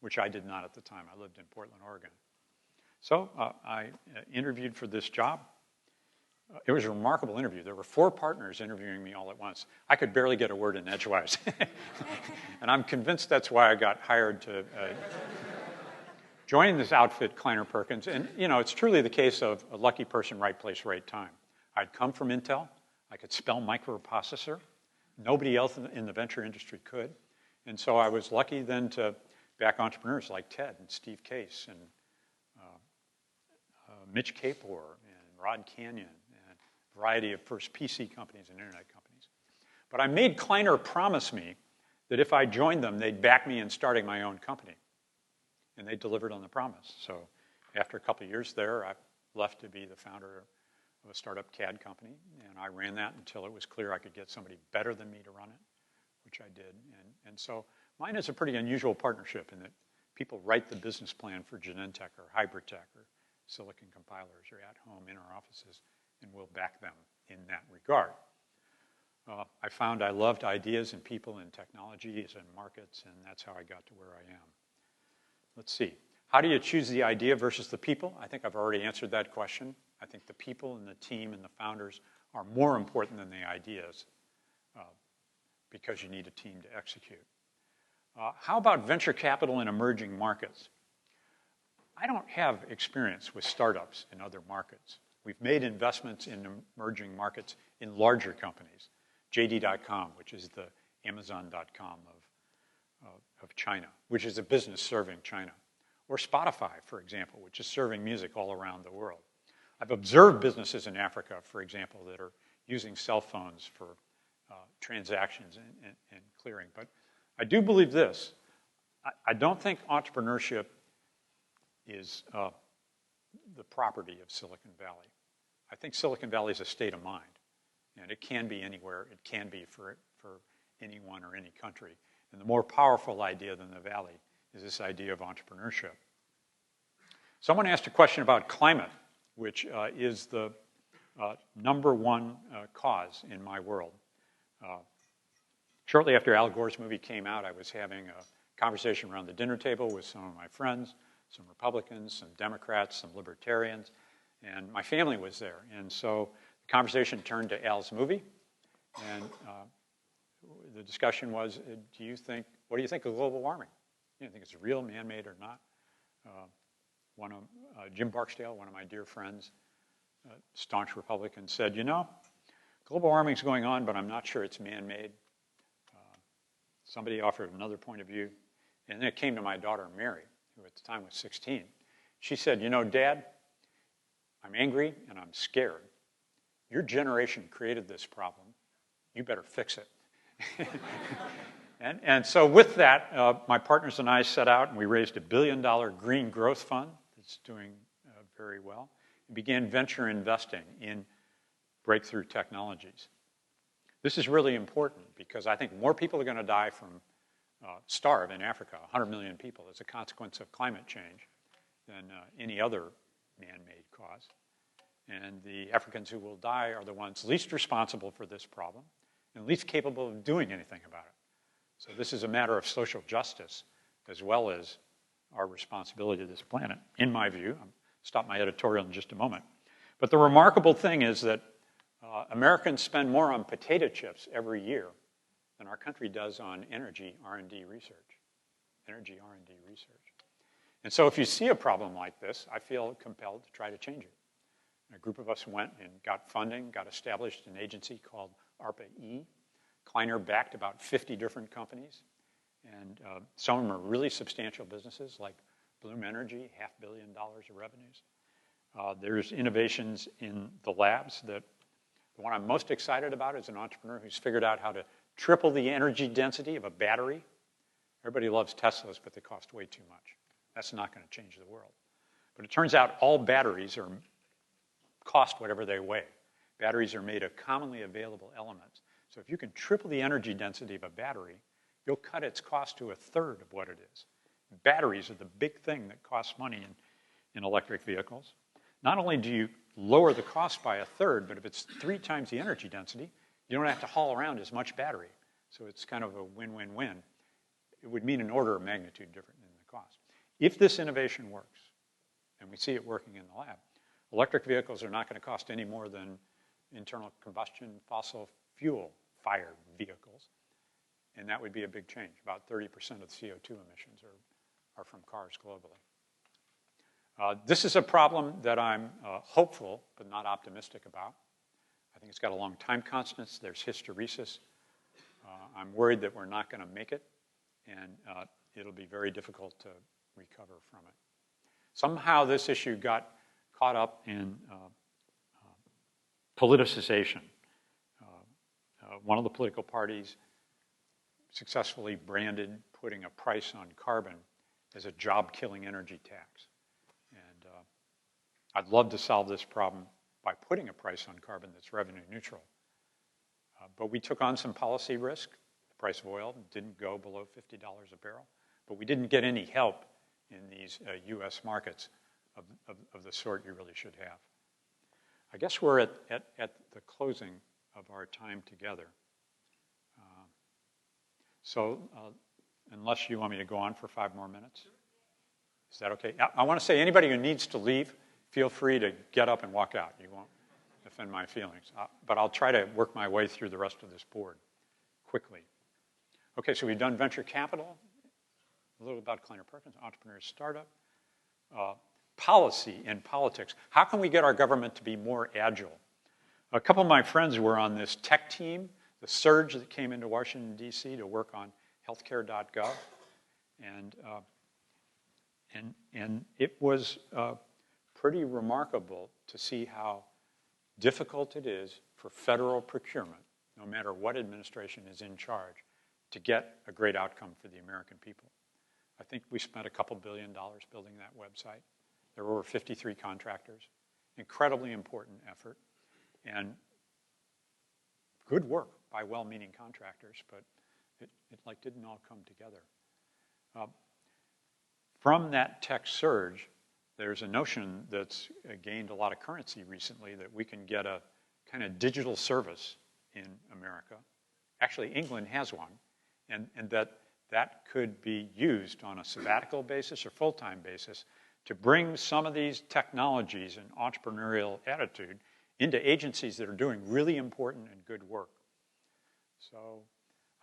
which I did not at the time. I lived in Portland, Oregon. So I interviewed for this job. It was a remarkable interview. There were 4 partners interviewing me all at once. I could barely get a word in edgewise. And I'm convinced that's why I got hired to join this outfit, Kleiner Perkins. And, it's truly the case of a lucky person, right place, right time. I'd come from Intel. I could spell microprocessor. Nobody else in the venture industry could. And so I was lucky then to back entrepreneurs like Ted and Steve Case and Mitch Kapor and Rod Canyon and a variety of first PC companies and internet companies. But I made Kleiner promise me that if I joined them, they'd back me in starting my own company. And they delivered on the promise. So after a couple of years there, I left to be the founder of a startup CAD company. And I ran that until it was clear I could get somebody better than me to run it, which I did. And so mine is a pretty unusual partnership in that people write the business plan for Genentech or Hybridtech or Silicon Compilers or At Home in our offices, and we'll back them in that regard. I found I loved ideas and people and technologies and markets, and that's how I got to where I am. Let's see. How do you choose the idea versus the people? I think I've already answered that question. I think the people and the team and the founders are more important than the ideas because you need a team to execute. How about venture capital in emerging markets? I don't have experience with startups in other markets. We've made investments in emerging markets in larger companies. JD.com, which is the Amazon.com of China, which is a business serving China. Or Spotify, for example, which is serving music all around the world. I've observed businesses in Africa, for example, that are using cell phones for transactions and clearing. But I do believe this. I don't think entrepreneurship is the property of Silicon Valley. I think Silicon Valley is a state of mind. And it can be anywhere. It can be for anyone or any country. And the more powerful idea than the Valley is this idea of entrepreneurship. Someone asked a question about climate, which is the number one cause in my world. Shortly after Al Gore's movie came out, I was having a conversation around the dinner table with some of my friends, some Republicans, some Democrats, some Libertarians, and my family was there. And so the conversation turned to Al's movie, and the discussion was, what do you think of global warming? Do you think it's real, man-made, or not? Jim Barksdale, one of my dear friends, staunch Republican, said, global warming's going on, but I'm not sure it's man-made. Somebody offered another point of view, and then it came to my daughter, Mary, who at the time was 16. She said, Dad, I'm angry and I'm scared. Your generation created this problem. You better fix it. and so with that, my partners and I set out and we raised $1 billion green growth fund that's doing very well. And began venture investing in breakthrough technologies. This is really important because I think more people are going to die from starve in Africa, 100 million people, as a consequence of climate change than any other man-made cause. And the Africans who will die are the ones least responsible for this problem and least capable of doing anything about it. So this is a matter of social justice as well as our responsibility to this planet, in my view. I'll stop my editorial in just a moment. But the remarkable thing is that Americans spend more on potato chips every year than our country does on energy R&D research. Energy R&D research. And so if you see a problem like this, I feel compelled to try to change it. A group of us went and got funding, got established an agency called ARPA-E. Kleiner backed about 50 different companies. And some of them are really substantial businesses like Bloom Energy, $500 million of revenues. There's innovations in the labs that the one I'm most excited about is an entrepreneur who's figured out how to triple the energy density of a battery. Everybody loves Teslas, but they cost way too much. That's not going to change the world. But it turns out all batteries cost whatever they weigh. Batteries are made of commonly available elements. So if you can triple the energy density of a battery, you'll cut its cost to 1/3 of what it is. Batteries are the big thing that costs money in electric vehicles. Not only do you lower the cost by 1/3, but if it's 3 times the energy density, you don't have to haul around as much battery. So it's kind of a win-win-win. It would mean an order of magnitude different than the cost. If this innovation works, and we see it working in the lab, electric vehicles are not going to cost any more than internal combustion fossil fuel-fired vehicles. And that would be a big change. About 30% of the CO2 emissions are from cars globally. This is a problem that I'm hopeful but not optimistic about. I think it's got a long time constant. There's hysteresis. I'm worried that we're not going to make it, and it'll be very difficult to recover from it. Somehow this issue got caught up in politicization. One of the political parties successfully branded putting a price on carbon as a job-killing energy tax. And I'd love to solve this problem by putting a price on carbon that's revenue neutral. But we took on some policy risk. The price of oil didn't go below $50 a barrel. But we didn't get any help in these U.S. markets of the sort you really should have. I guess we're at the closing of our time together. So unless you want me to go on for 5 more minutes. Is that okay? I want to say anybody who needs to leave, feel free to get up and walk out. You won't offend my feelings. But I'll try to work my way through the rest of this board quickly. Okay, so we've done venture capital, a little about Kleiner Perkins, entrepreneur startup, policy and politics. How can we get our government to be more agile? A couple of my friends were on this tech team, the surge that came into Washington, D.C. to work on healthcare.gov. And it was pretty remarkable to see how difficult it is for federal procurement, no matter what administration is in charge, to get a great outcome for the American people. I think we spent a couple $2 billion building that website. There were over 53 contractors. Incredibly important effort. And good work by well-meaning contractors, but it didn't all come together. From that tech surge, there's a notion that's gained a lot of currency recently that we can get a kind of digital service in America. Actually, England has one, and that could be used on a sabbatical basis or full-time basis to bring some of these technologies and entrepreneurial attitude into agencies that are doing really important and good work. So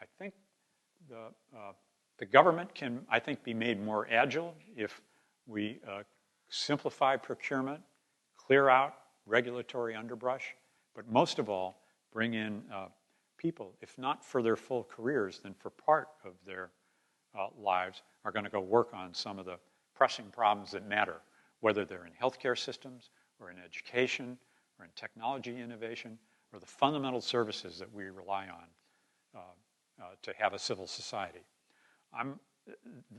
I think the government can, I think, be made more agile if we simplify procurement, clear out regulatory underbrush, but most of all, bring in people, if not for their full careers, then for part of their lives, are going to go work on some of the pressing problems that matter, whether they're in healthcare systems or in education or in technology innovation or the fundamental services that we rely on to have a civil society.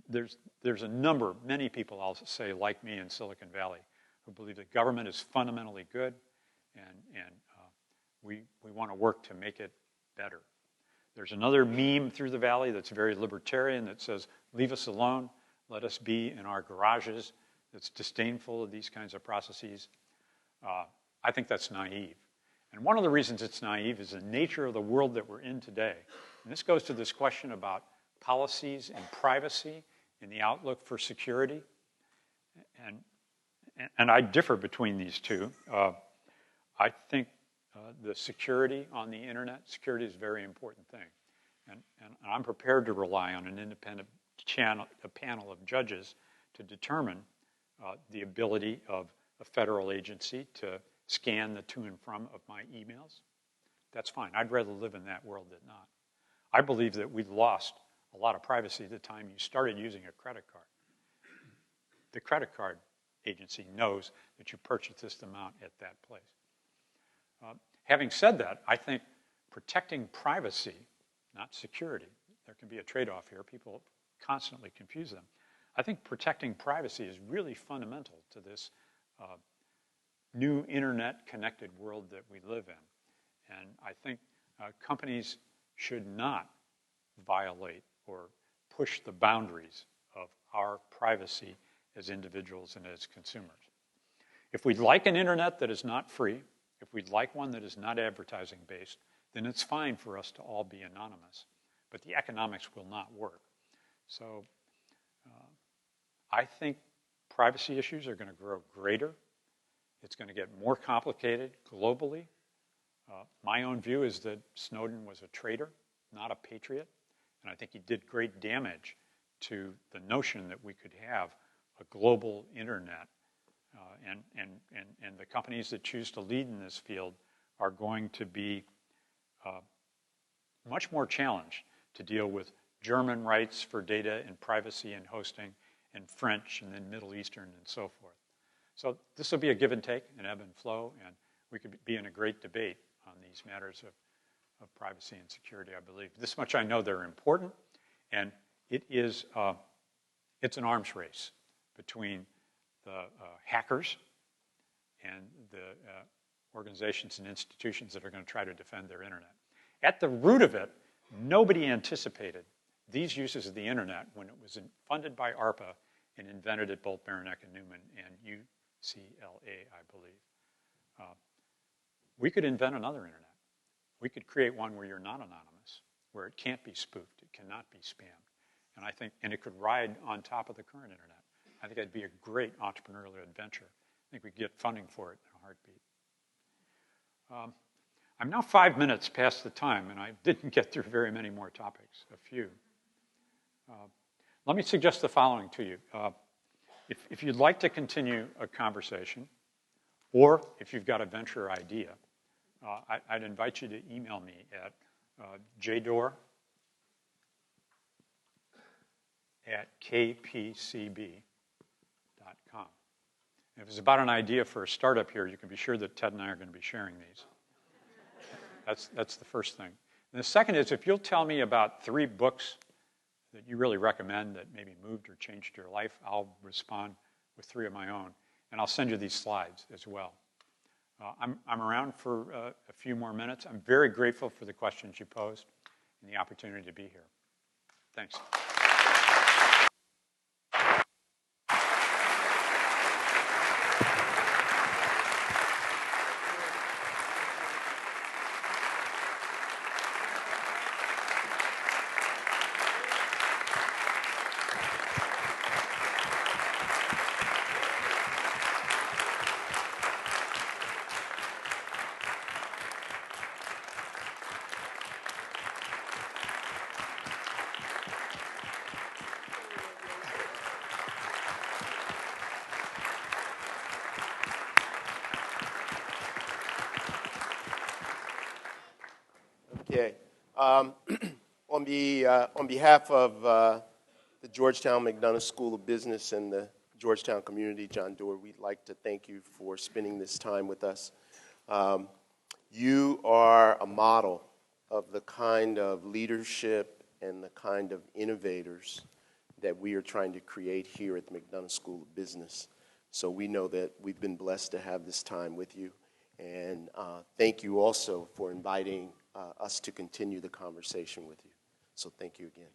There's a number, many people, I'll say, like me in Silicon Valley, who believe that government is fundamentally good, and we want to work to make it better. There's another meme through the valley that's very libertarian that says, leave us alone, let us be in our garages, that's disdainful of these kinds of processes. I think that's naive. And one of the reasons it's naive is the nature of the world that we're in today. And this goes to this question about policies and privacy and the outlook for security. And I differ between these two. I think the security on the internet, security is a very important thing. And I'm prepared to rely on an independent a panel of judges to determine the ability of a federal agency to scan the to and from of my emails. That's fine. I'd rather live in that world than not. I believe that we lost a lot of privacy at the time you started using a credit card. The credit card agency knows that you purchased this amount at that place. Having said that, I think protecting privacy, not security, there can be a trade-off here. People constantly confuse them. I think protecting privacy is really fundamental to this new internet-connected world that we live in. And I think companies should not violate or push the boundaries of our privacy as individuals and as consumers. If we'd like an internet that is not free, if we'd like one that is not advertising-based, then it's fine for us to all be anonymous. But the economics will not work. So I think privacy issues are going to grow greater. It's going to get more complicated globally. My own view is that Snowden was a traitor, not a patriot. And I think he did great damage to the notion that we could have a global internet. And the companies that choose to lead in this field are going to be much more challenged to deal with German rights for data and privacy and hosting, and French, and then Middle Eastern, and so forth. So this will be a give and take, an ebb and flow, and we could be in a great debate on these matters of privacy and security, I believe. This much I know they're important, and it is, it's an arms race between the hackers and the organizations and institutions that are going to try to defend their internet. At the root of it, nobody anticipated these uses of the internet when it was funded by ARPA and invented at Bolt, Beranek, and Newman and UCLA, I believe. We could invent another internet. We could create one where you're not anonymous, where it can't be spoofed, it cannot be spammed. And I think, and it could ride on top of the current internet. I think it'd be a great entrepreneurial adventure. I think we could get funding for it in a heartbeat. I'm now 5 minutes past the time, and I didn't get through very many more topics, a few. Let me suggest the following to you. If you'd like to continue a conversation, or if you've got a venture idea, I'd invite you to email me at jdoerr@kpcb.com. If it's about an idea for a startup here, you can be sure that Ted and I are going to be sharing these. That's the first thing. And the second is, if you'll tell me about 3 books that you really recommend that maybe moved or changed your life, I'll respond with 3 of my own. And I'll send you these slides as well. I'm around for a few more minutes. I'm very grateful for the questions you posed and the opportunity to be here. Thanks. Okay. On behalf of the Georgetown McDonough School of Business and the Georgetown community, John Doerr, we'd like to thank you for spending this time with us. You are a model of the kind of leadership and the kind of innovators that we are trying to create here at the McDonough School of Business. So we know that we've been blessed to have this time with you. And thank you also for inviting us to continue the conversation with you. So thank you again.